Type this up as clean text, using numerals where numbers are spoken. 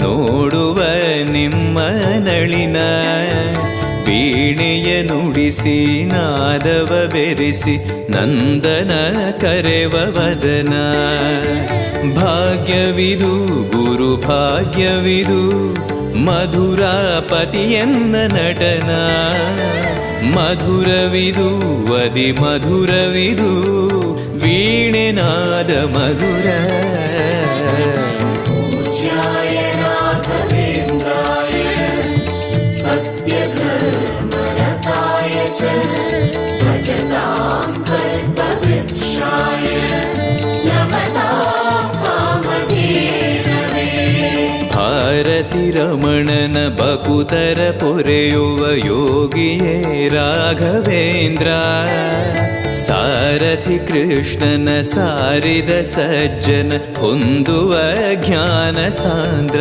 ನೋಡುವ ನಿಮ್ಮ ನಳಿನ. ವೀಣೆಯ ನುಡಿಸಿ ನಾದವ ಬೆರೆಸಿ ನಂದನ ಕರೆವ ವದನ. ಭಾಗ್ಯವಿದು ಗುರು ಭಾಗ್ಯವಿದು ಮಧುರಾಪತಿಯನ್ನ ನಟನ. ಮಧುರವಿದು ಅದಿ ಮಧುರವಿದು ವೀಣೆನಾದ ಮಧುರ. पूज्याय राघवेन्द्राय सत्यधर्मरताय च भजतां कल्पवृक्षाय नमतां कामधेनवे. ಭಾರತಿ ರಮಣನ ಬಕುತರ ಪೊರೆಯುವ ಯೋಗಿಯೇ ರಾಘವೇಂದ್ರ. ಸಾರಥಿ ಕೃಷ್ಣನ ಸಾರಿದ ಸಜ್ಜನ ಹೊಂದುವ ಜ್ಞಾನ ಸಾಂದ್ರ.